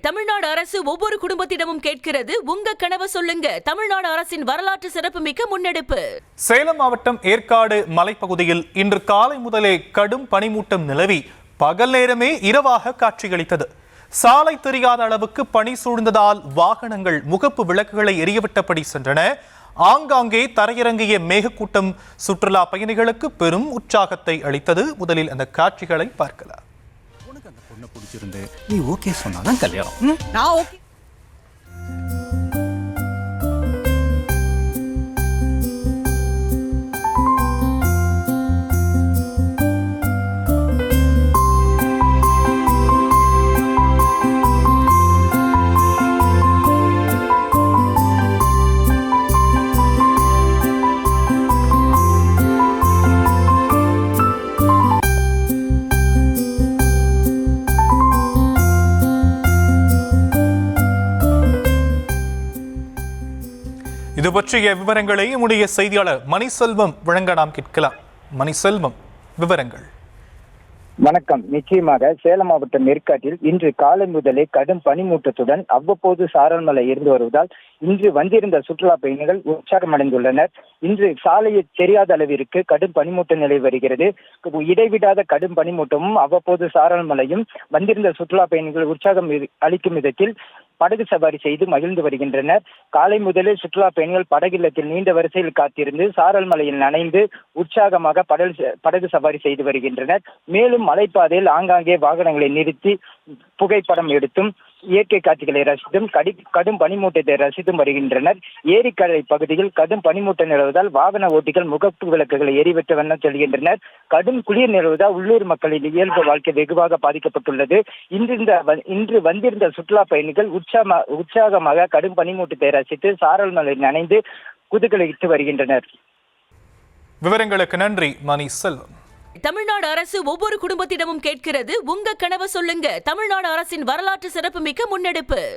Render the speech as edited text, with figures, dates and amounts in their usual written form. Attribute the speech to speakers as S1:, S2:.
S1: தமிழ்நாடு அரசு ஒவ்வொரு குடும்பத்திடமும் கேட்கிறது, உங்க கனவு சொல்லுங்க. தமிழ்நாடு அரசின் வரலாற்று சிறப்புமிக்க முன்னெடுப்பு.
S2: சேலம் மாவட்டம் ஏற்காடு மலைப்பகுதியில் இன்று காலை முதலே கடும் பனிமூட்டம் நிலவி பகல் நேரமே இரவாக காட்சியளித்தது. சாலை தெரியாத அளவுக்கு பனி சூழ்ந்ததால் வாகனங்கள் முகப்பு விளக்குகளை எரியவிட்டபடி சென்றன. ஆங்காங்கே தரையிறங்கிய மேகக்கூட்டம் சுற்றுலா பயணிகளுக்கு பெரும் உற்சாகத்தை அளித்தது. முதலில் அந்த காட்சிகளை பார்க்கலாம்.
S3: உனக்கு அந்த பொண்ணை பிடிச்சிருந்து நீ ஓகே சொன்னாதான் கல்யாணம்.
S4: நான் ஓகே.
S2: இது பற்றிய விவரங்களை நம்முடைய செய்தியாளர் மணிசெல்வம் வழங்க நாம் கேட்கலாம். மணிசெல்வம், விவரங்கள்.
S5: வணக்கம். நிச்சயமாக சேலம் மாவட்டம் ஏற்காட்டில் இன்று காலை முதலே கடும் பனிமூட்டத்துடன் அவ்வப்போது சாரல் மழை இருந்து வருவதால் இன்று வந்திருந்த சுற்றுலா பயணிகள் உற்சாகமடைந்துள்ளனர். இன்று சாலையை தெரியாத அளவிற்கு கடும் பனிமூட்ட நிலை வருகிறது. இடைவிடாத கடும் பனிமூட்டமும் அவ்வப்போது சாரல் மழையும் வந்திருந்த சுற்றுலா பயணிகள் உற்சாகம் அளிக்கும் விதத்தில் படகு சவாரி செய்து மகிழ்ந்து வருகின்றனர். காலை முதலே சுற்றுலா பயணிகள் படகில்லத்தில் நீண்ட வரிசையில் காத்திருந்து சாரல் மலையில் நனைந்து உற்சாகமாக படகு சவாரி செய்து வருகின்றனர். மேலும் மலைப்பாதையில் ஆங்காங்கே வாகனங்களை நிறுத்தி புகைப்படம் எடுத்தும் இயற்கை காட்சிகளை ரசித்தும் கடும் பனிமூட்டத்தை ரசித்தும் வருகின்றனர். ஏரிக்கரை பகுதியில் கடும் பனிமூட்டம் நிலவுவதால் வாகன ஓட்டிகள் முகப்பு விளக்குகளை எரிவிட்ட வண்ணம் செல்கின்றனர். கடும் குளிர் நிலவுவதால் உள்ளூர் மக்களின் இயல்பு வாழ்க்கை வெகுவாக பாதிக்கப்பட்டுள்ளது. இன்று வந்திருந்த சுற்றுலா பயணிகள் உற்சாகமாக கடும் பனிமூட்டத்தை ரசித்து சாரல் மலை நனைந்து குதூகலித்து வருகின்றனர்.
S2: விவரங்களுக்கு நன்றி மணிசெல்வம்.
S1: தமிழ்நாடு அரசு ஒவ்வொரு குடும்பத்திடமும் கேட்கிறது, உங்க கனவு சொல்லுங்க. தமிழ்நாடு அரசின் வரலாற்று சிறப்புமிக்க முன்னெடுப்பு.